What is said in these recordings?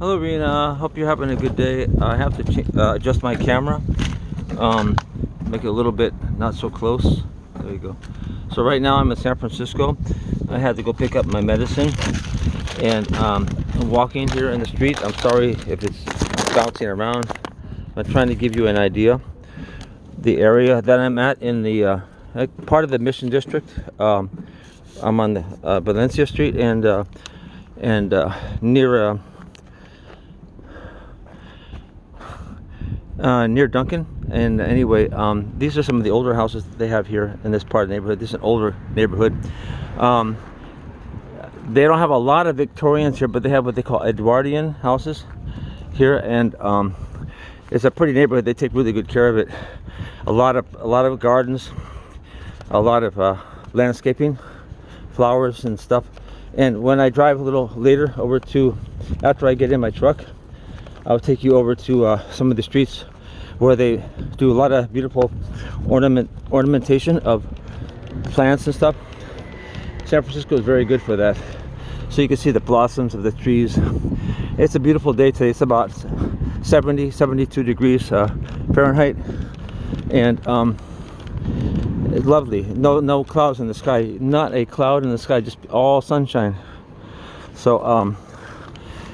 Hello, Rena. Hope you're having a good day. I have to adjust my camera, make it a little bit not so close. There you go. So right now I'm in San Francisco. I had to go pick up my medicine, and I'm walking here in the street. I'm sorry if it's bouncing around. I'm trying to give you an idea. The area that I'm at in the part of the Mission District. I'm on the Valencia Street and near Duncan. And anyway, these are some of the older houses that they have here in this part of the neighborhood. This is an older neighborhood. They don't have a lot of Victorians here, but they have what they call Edwardian houses here, and it's a pretty neighborhood. They take really good care of it. A lot of gardens, a lot of landscaping, flowers and stuff. And when I drive a little later over to, after I get in my truck, I'll take you over to some of the streets where they do a lot of beautiful ornamentation of plants and stuff. San Francisco is very good for that. So you can see the blossoms of the trees. It's a beautiful day today. It's about 72 degrees Fahrenheit, and it's lovely. No clouds in the sky. Not a cloud in the sky. Just all sunshine. So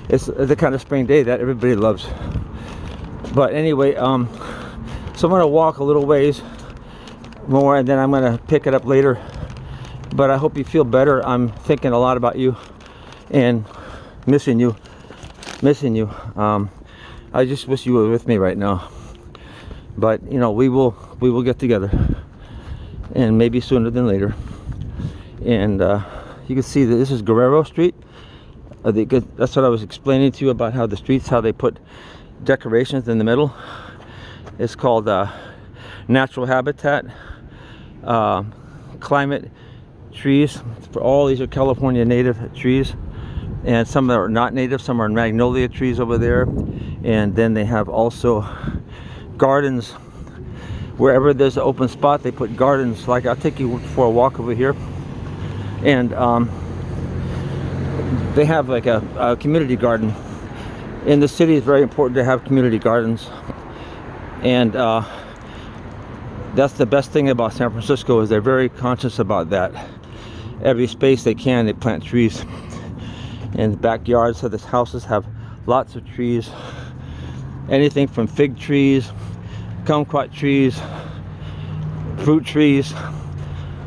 it's the kind of spring day that everybody loves. But anyway, so I'm gonna walk a little ways more, and then I'm gonna pick it up later. But I hope you feel better. I'm thinking a lot about you and missing you. I just wish you were with me right now. But you know, we will get together, and maybe sooner than later. And you can see that this is Guerrero Street. That's what I was explaining to you about how the streets, how they put decorations in the middle. It's called natural habitat, climate trees. For all these are California native trees, and some are not native. Some are magnolia trees over there. And then they have also gardens. Wherever there's an open spot, they put gardens. Like, I'll take you for a walk over here, and they have like a community garden. In the city, it's very important to have community gardens, and that's the best thing about San Francisco, is they're very conscious about that. Every space they can, they plant trees. And the backyards of the houses have lots of trees. Anything from fig trees, kumquat trees, fruit trees,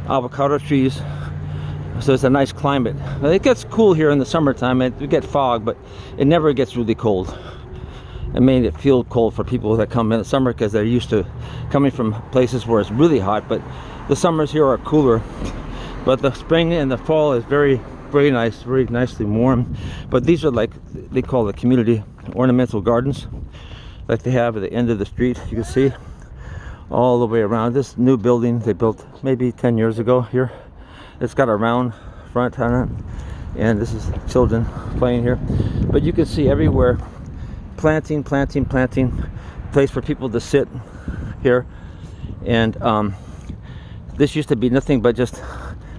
avocado trees. So it's a nice climate. It gets cool here in the summertime. We get fog, but it never gets really cold. It made it feel cold for people that come in the summer, because they're used to coming from places where it's really hot. But the summers here are cooler. But the spring and the fall is very nice, very nicely warm. But these are like, they call the community ornamental gardens, like they have at the end of the street. You can see all the way around. This new building they built maybe 10 years ago here. It's got a round front on it, and this is children playing here. But you can see everywhere planting, place for people to sit here. And this used to be nothing but just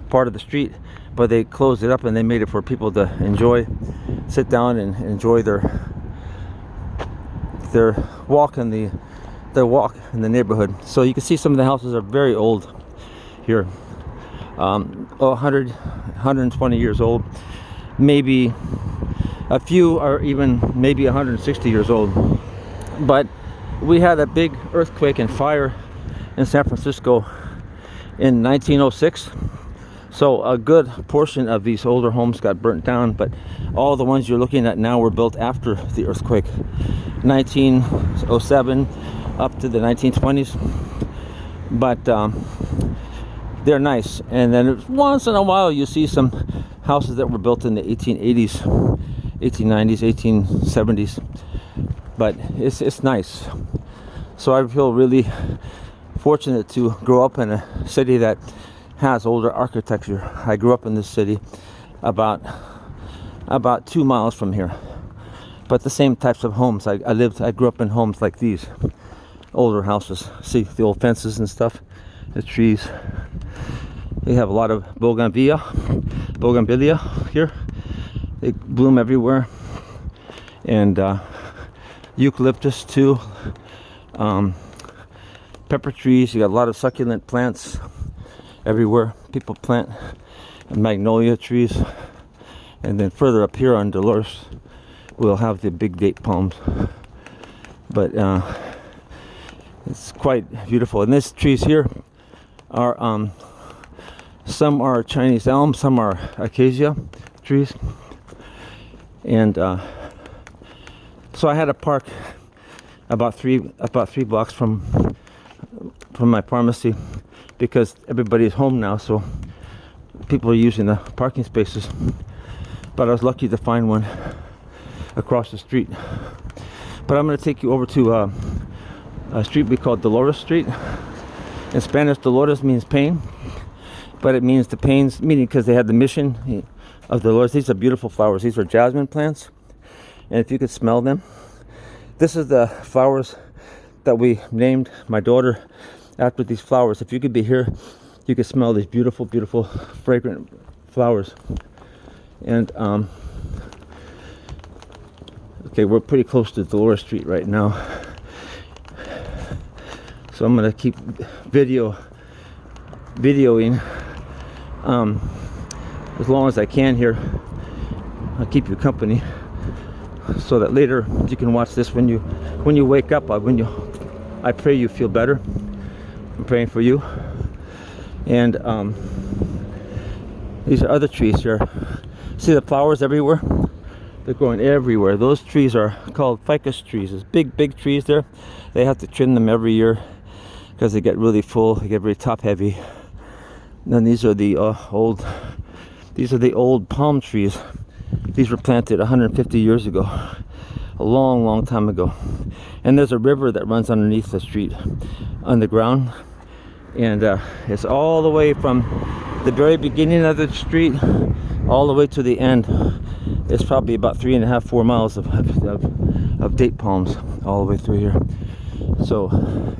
part of the street, but they closed it up and they made it for people to sit down and enjoy their walk in the neighborhood. So you can see some of the houses are very old here. 120 years old. Maybe a few are even maybe 160 years old. But we had a big earthquake and fire in San Francisco in 1906. So a good portion of these older homes got burnt down, but all the ones you're looking at now were built after the earthquake, 1907 up to the 1920s. But they're nice. And then once in a while you see some houses that were built in the 1880s, 1890s, 1870s. But it's nice. So I feel really fortunate to grow up in a city that has older architecture. I grew up in this city about 2 miles from here, but the same types of homes. I grew up in homes like these, older houses. See the old fences and stuff, the trees. They have a lot of bougainvillea here. They bloom everywhere. and eucalyptus too. Pepper trees. You got a lot of succulent plants everywhere. People plant magnolia trees, and then further up here on Dolores, we'll have the big date palms. But it's quite beautiful. And these trees here are some are Chinese elm, some are acacia trees, and so I had to park about three blocks from my pharmacy, because everybody's home now, so people are using the parking spaces. But I was lucky to find one across the street. But I'm going to take you over to a street we call Dolores Street. In Spanish, Dolores means pain, but it means the pains, meaning because they had the mission of Dolores. These are beautiful flowers. These are jasmine plants, and if you could smell them, this is the flowers that we named my daughter after these flowers. If you could be here, you could smell these beautiful, beautiful, fragrant flowers. And okay, we're pretty close to Dolores Street right now, so I'm gonna keep videoing as long as I can here. I'll keep you company, so that later you can watch this when you wake up. I pray you feel better. I'm praying for you. And these are other trees here. See the flowers everywhere? They're growing everywhere. Those trees are called ficus trees. There's big trees there. They have to trim them every year because they get really full. They get very top heavy. And then these are the old palm trees. These were planted 150 years ago, a long time ago. And there's a river that runs underneath the street, underground, and it's all the way from the very beginning of the street all the way to the end. It's probably about 3.5-4 miles of date palms all the way through here. So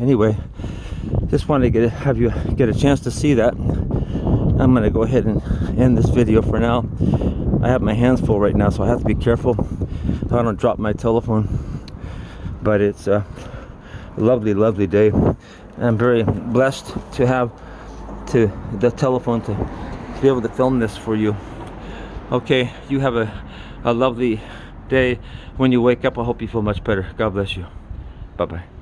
anyway, just wanted to have you get a chance to see that. I'm gonna go ahead and end this video for now. I have my hands full right now, so I have to be careful so I don't drop my telephone. But it's a lovely day. I'm very blessed to have the telephone to be able to film this for you. Okay, you have a lovely day. When you wake up, I hope you feel much better. God bless you. Bye-bye.